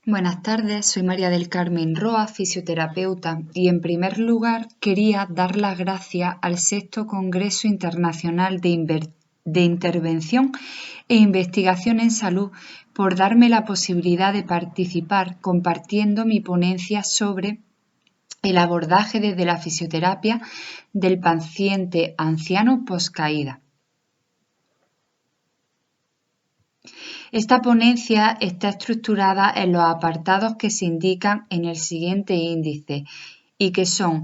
Buenas tardes, soy María del Carmen Roa, fisioterapeuta, y en primer lugar quería dar las gracias al Sexto Congreso Internacional de Intervención e Investigación en Salud por darme la posibilidad de participar compartiendo mi ponencia sobre el abordaje desde la fisioterapia del paciente anciano poscaída. Esta ponencia está estructurada en los apartados que se indican en el siguiente índice y que son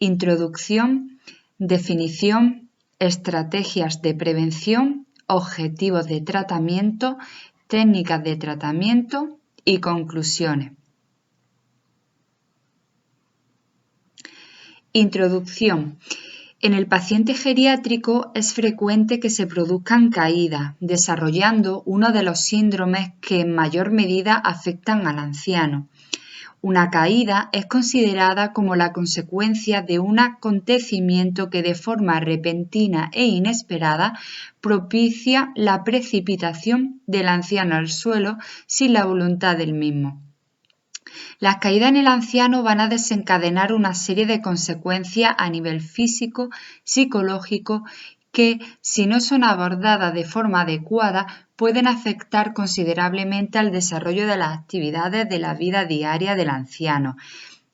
introducción, definición, estrategias de prevención, objetivos de tratamiento, técnicas de tratamiento y conclusiones. Introducción. En el paciente geriátrico es frecuente que se produzcan caídas, desarrollando uno de los síndromes que en mayor medida afectan al anciano. Una caída es considerada como la consecuencia de un acontecimiento que de forma repentina e inesperada propicia la precipitación del anciano al suelo sin la voluntad del mismo. Las caídas en el anciano van a desencadenar una serie de consecuencias a nivel físico, psicológico, que, si no son abordadas de forma adecuada, pueden afectar considerablemente al desarrollo de las actividades de la vida diaria del anciano.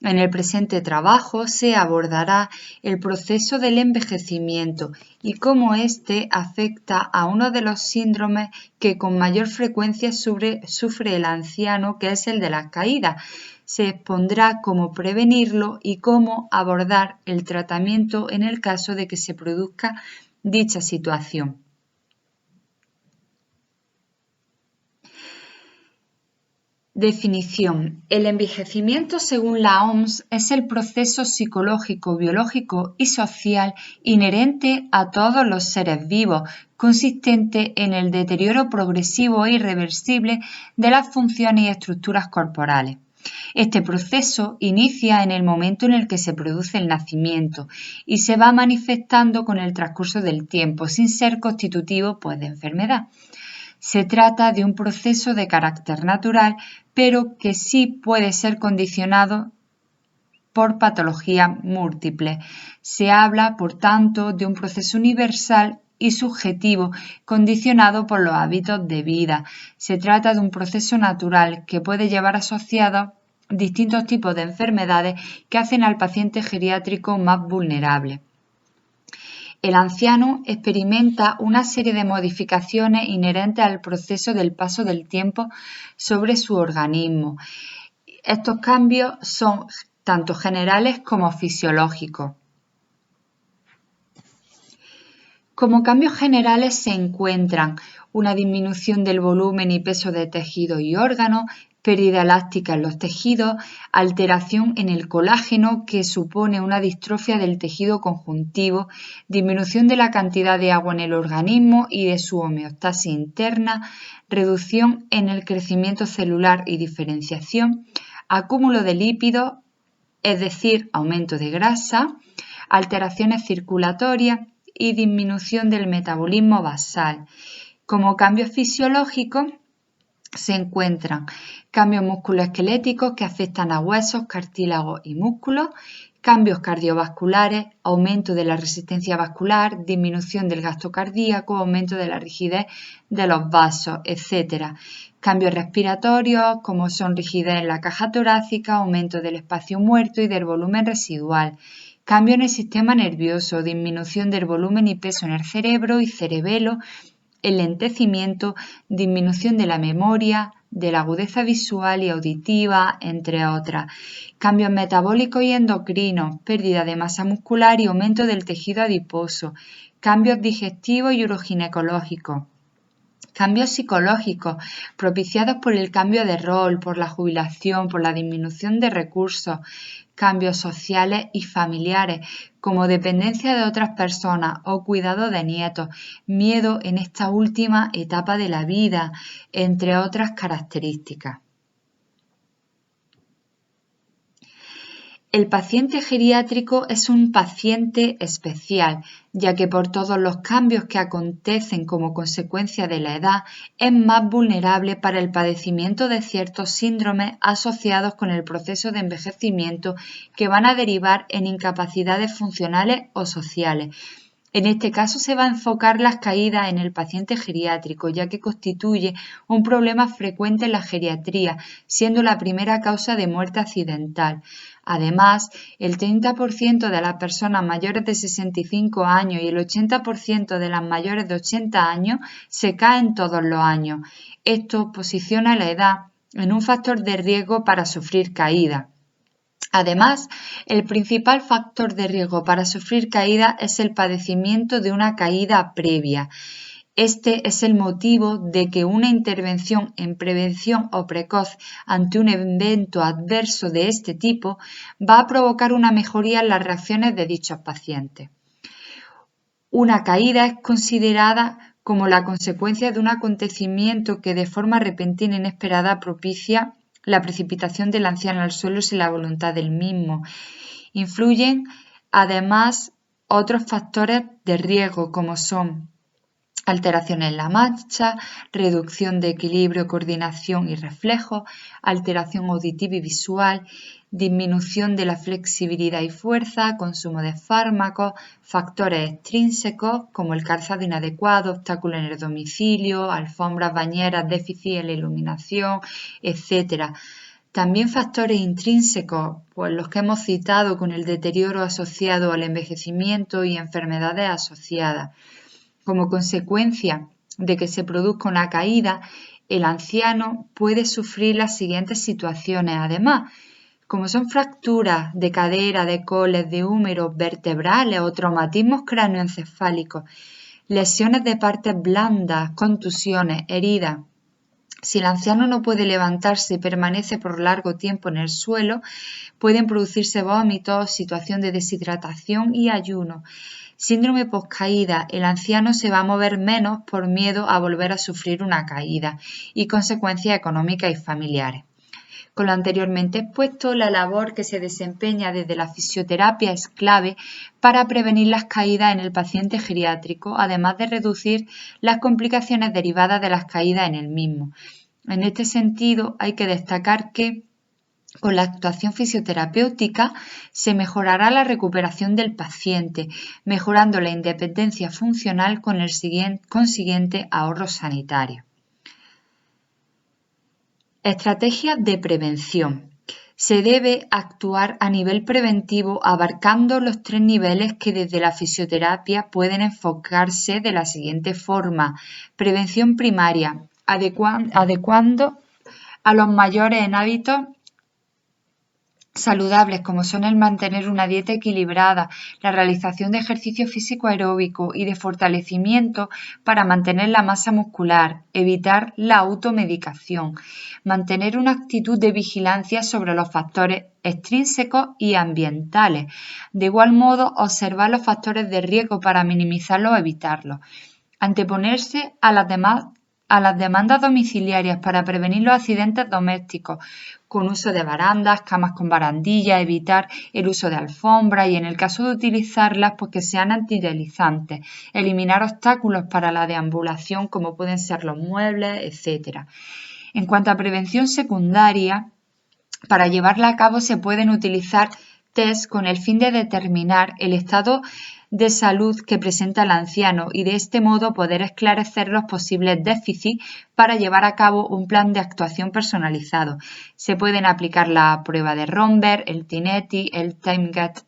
En el presente trabajo se abordará el proceso del envejecimiento y cómo éste afecta a uno de los síndromes que con mayor frecuencia sufre el anciano, que es el de las caídas. Se expondrá cómo prevenirlo y cómo abordar el tratamiento en el caso de que se produzca dicha situación. Definición. El envejecimiento, según la OMS, es el proceso psicológico, biológico y social inherente a todos los seres vivos, consistente en el deterioro progresivo e irreversible de las funciones y estructuras corporales. Este proceso inicia en el momento en el que se produce el nacimiento y se va manifestando con el transcurso del tiempo, sin ser constitutivo de enfermedad. Se trata de un proceso de carácter natural, pero que sí puede ser condicionado por patologías múltiples. Se habla, por tanto, de un proceso universal y subjetivo condicionado por los hábitos de vida. Se trata de un proceso natural que puede llevar asociados distintos tipos de enfermedades que hacen al paciente geriátrico más vulnerable. El anciano experimenta una serie de modificaciones inherentes al proceso del paso del tiempo sobre su organismo. Estos cambios son tanto generales como fisiológicos. Como cambios generales se encuentran una disminución del volumen y peso de tejidos y órganos, pérdida elástica en los tejidos, alteración en el colágeno que supone una distrofia del tejido conjuntivo, disminución de la cantidad de agua en el organismo y de su homeostasis interna, reducción en el crecimiento celular y diferenciación, acúmulo de lípidos, es decir, aumento de grasa, alteraciones circulatorias y disminución del metabolismo basal. Como cambios fisiológicos se encuentran cambios musculoesqueléticos que afectan a huesos, cartílagos y músculos, cambios cardiovasculares, aumento de la resistencia vascular, disminución del gasto cardíaco, aumento de la rigidez de los vasos, etc. Cambios respiratorios, como son rigidez en la caja torácica, aumento del espacio muerto y del volumen residual. Cambio en el sistema nervioso, disminución del volumen y peso en el cerebro y cerebelo, enlentecimiento, disminución de la memoria, de la agudeza visual y auditiva, entre otras. Cambios metabólicos y endocrinos, pérdida de masa muscular y aumento del tejido adiposo. Cambios digestivos y uroginecológicos. Cambios psicológicos propiciados por el cambio de rol, por la jubilación, por la disminución de recursos, cambios sociales y familiares, como dependencia de otras personas o cuidado de nietos, miedo en esta última etapa de la vida, entre otras características. El paciente geriátrico es un paciente especial, ya que por todos los cambios que acontecen como consecuencia de la edad, es más vulnerable para el padecimiento de ciertos síndromes asociados con el proceso de envejecimiento que van a derivar en incapacidades funcionales o sociales. En este caso se va a enfocar las caídas en el paciente geriátrico, ya que constituye un problema frecuente en la geriatría, siendo la primera causa de muerte accidental. Además, el 30% de las personas mayores de 65 años y el 80% de las mayores de 80 años se caen todos los años. Esto posiciona la edad en un factor de riesgo para sufrir caída. Además, el principal factor de riesgo para sufrir caída es el padecimiento de una caída previa. Este es el motivo de que una intervención en prevención o precoz ante un evento adverso de este tipo va a provocar una mejoría en las reacciones de dichos pacientes. Una caída es considerada como la consecuencia de un acontecimiento que de forma repentina e inesperada propicia la precipitación del anciano al suelo sin la voluntad del mismo. Influyen además otros factores de riesgo como son alteraciones en la marcha, reducción de equilibrio, coordinación y reflejo, alteración auditiva y visual, disminución de la flexibilidad y fuerza, consumo de fármacos, factores extrínsecos como el calzado inadecuado, obstáculos en el domicilio, alfombras, bañeras, déficit en la iluminación, etc. También factores intrínsecos, pues los que hemos citado con el deterioro asociado al envejecimiento y enfermedades asociadas. Como consecuencia de que se produzca una caída, el anciano puede sufrir las siguientes situaciones. Además, como son fracturas de cadera, de coles, de húmeros, vertebrales o traumatismos cráneoencefálicos, lesiones de partes blandas, contusiones, heridas. Si el anciano no puede levantarse y permanece por largo tiempo en el suelo, pueden producirse vómitos, situación de deshidratación y ayuno. Síndrome postcaída. El anciano se va a mover menos por miedo a volver a sufrir una caída y consecuencias económicas y familiares. Con lo anteriormente expuesto, la labor que se desempeña desde la fisioterapia es clave para prevenir las caídas en el paciente geriátrico, además de reducir las complicaciones derivadas de las caídas en el mismo. En este sentido, hay que destacar que con la actuación fisioterapéutica se mejorará la recuperación del paciente, mejorando la independencia funcional con el consiguiente ahorro sanitario. Estrategias de prevención. Se debe actuar a nivel preventivo abarcando los 3 niveles que desde la fisioterapia pueden enfocarse de la siguiente forma. Prevención primaria, adecuando a los mayores en hábitos saludables como son el mantener una dieta equilibrada, la realización de ejercicio físico aeróbico y de fortalecimiento para mantener la masa muscular, evitar la automedicación, mantener una actitud de vigilancia sobre los factores extrínsecos y ambientales. De igual modo, observar los factores de riesgo para minimizarlos o evitarlos. Anteponerse a las demandas domiciliarias para prevenir los accidentes domésticos, con uso de barandas, camas con barandillas, evitar el uso de alfombras y en el caso de utilizarlas, pues que sean antideslizantes, eliminar obstáculos para la deambulación como pueden ser los muebles, etc. En cuanto a prevención secundaria, para llevarla a cabo se pueden utilizar test con el fin de determinar el estado de salud que presenta el anciano y de este modo poder esclarecer los posibles déficits para llevar a cabo un plan de actuación personalizado. Se pueden aplicar la prueba de Romberg, el TINETI, el TimeGet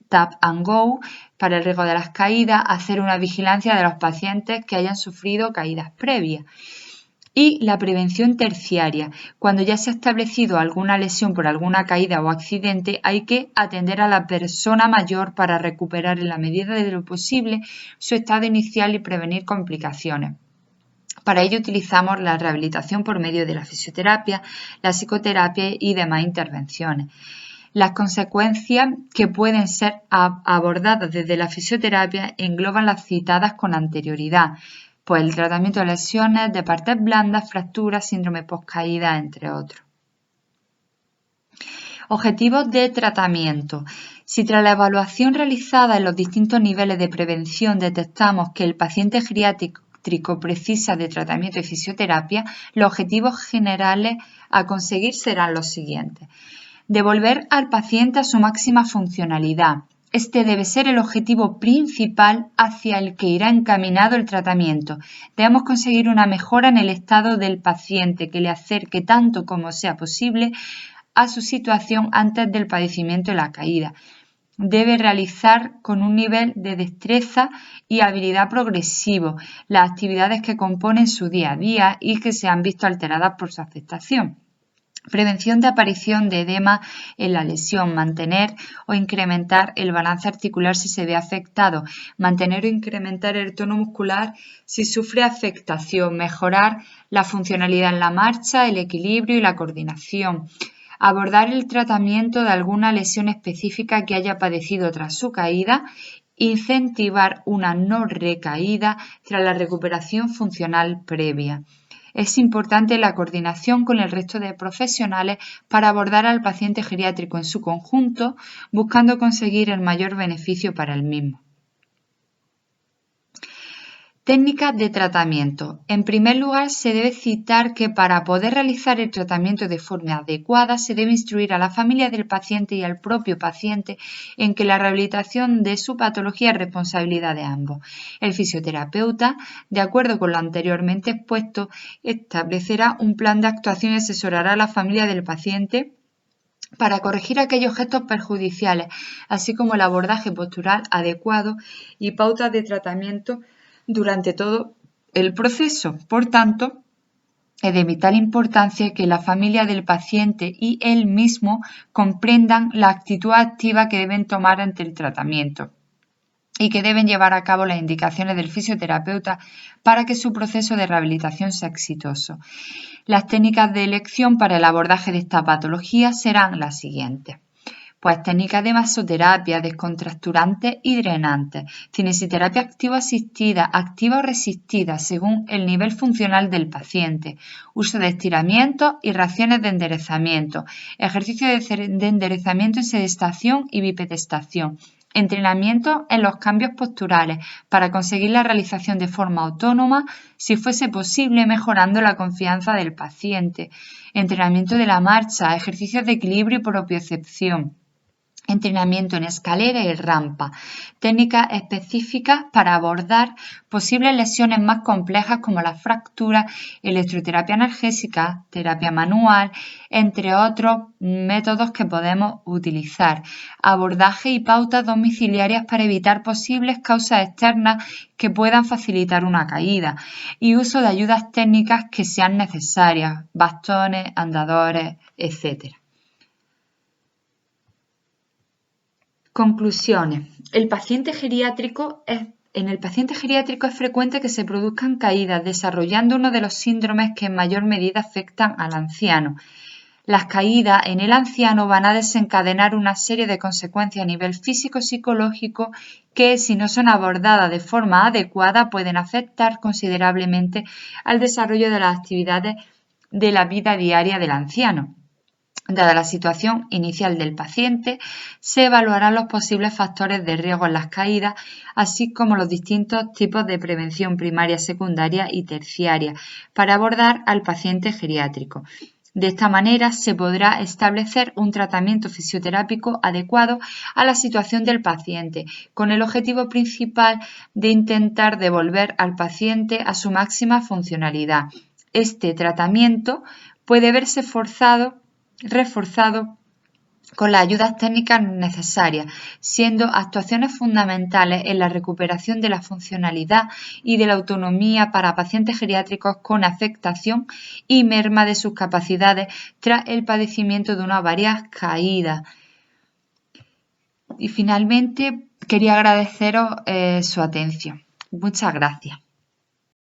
Tap and Go para el riesgo de las caídas, hacer una vigilancia de los pacientes que hayan sufrido caídas previas. Y la prevención terciaria. Cuando ya se ha establecido alguna lesión por alguna caída o accidente, hay que atender a la persona mayor para recuperar en la medida de lo posible su estado inicial y prevenir complicaciones. Para ello utilizamos la rehabilitación por medio de la fisioterapia, la psicoterapia y demás intervenciones. Las consecuencias que pueden ser abordadas desde la fisioterapia engloban las citadas con anterioridad, pues el tratamiento de lesiones de partes blandas, fracturas, síndrome postcaída, entre otros. Objetivos de tratamiento. Si tras la evaluación realizada en los distintos niveles de prevención detectamos que el paciente geriátrico precisa de tratamiento y fisioterapia, los objetivos generales a conseguir serán los siguientes. Devolver al paciente a su máxima funcionalidad. Este debe ser el objetivo principal hacia el que irá encaminado el tratamiento. Debemos conseguir una mejora en el estado del paciente que le acerque tanto como sea posible a su situación antes del padecimiento de la caída. Debe realizar con un nivel de destreza y habilidad progresivo las actividades que componen su día a día y que se han visto alteradas por su afectación. Prevención de aparición de edema en la lesión, mantener o incrementar el balance articular si se ve afectado, mantener o incrementar el tono muscular si sufre afectación, mejorar la funcionalidad en la marcha, el equilibrio y la coordinación. Abordar el tratamiento de alguna lesión específica que haya padecido tras su caída, incentivar una no recaída tras la recuperación funcional previa. Es importante la coordinación con el resto de profesionales para abordar al paciente geriátrico en su conjunto, buscando conseguir el mayor beneficio para el mismo. Técnicas de tratamiento. En primer lugar, se debe citar que para poder realizar el tratamiento de forma adecuada se debe instruir a la familia del paciente y al propio paciente en que la rehabilitación de su patología es responsabilidad de ambos. El fisioterapeuta, de acuerdo con lo anteriormente expuesto, establecerá un plan de actuación y asesorará a la familia del paciente para corregir aquellos gestos perjudiciales, así como el abordaje postural adecuado y pautas de tratamiento durante todo el proceso. Por tanto, es de vital importancia que la familia del paciente y él mismo comprendan la actitud activa que deben tomar ante el tratamiento y que deben llevar a cabo las indicaciones del fisioterapeuta para que su proceso de rehabilitación sea exitoso. Las técnicas de elección para el abordaje de esta patología serán las siguientes. Pues técnicas de masoterapia, descontracturantes y drenantes, cinesiterapia activo-asistida, activa o resistida según el nivel funcional del paciente, uso de estiramientos y reacciones de enderezamiento, ejercicio de enderezamiento en sedestación y bipedestación, entrenamiento en los cambios posturales para conseguir la realización de forma autónoma, si fuese posible, mejorando la confianza del paciente, entrenamiento de la marcha, ejercicios de equilibrio y propiocepción, entrenamiento en escalera y rampa, técnicas específicas para abordar posibles lesiones más complejas como las fracturas, electroterapia analgésica, terapia manual, entre otros métodos que podemos utilizar, abordaje y pautas domiciliarias para evitar posibles causas externas que puedan facilitar una caída y uso de ayudas técnicas que sean necesarias, bastones, andadores, etc. Conclusiones. En el paciente geriátrico es frecuente que se produzcan caídas, desarrollando uno de los síndromes que en mayor medida afectan al anciano. Las caídas en el anciano van a desencadenar una serie de consecuencias a nivel físico-psicológico que, si no son abordadas de forma adecuada, pueden afectar considerablemente al desarrollo de las actividades de la vida diaria del anciano. Dada la situación inicial del paciente, se evaluarán los posibles factores de riesgo en las caídas, así como los distintos tipos de prevención primaria, secundaria y terciaria para abordar al paciente geriátrico. De esta manera se podrá establecer un tratamiento fisioterápico adecuado a la situación del paciente, con el objetivo principal de intentar devolver al paciente a su máxima funcionalidad. Este tratamiento puede verse reforzado con las ayudas técnicas necesarias, siendo actuaciones fundamentales en la recuperación de la funcionalidad y de la autonomía para pacientes geriátricos con afectación y merma de sus capacidades tras el padecimiento de una o varias caídas. Y finalmente quería agradeceros su atención. Muchas gracias.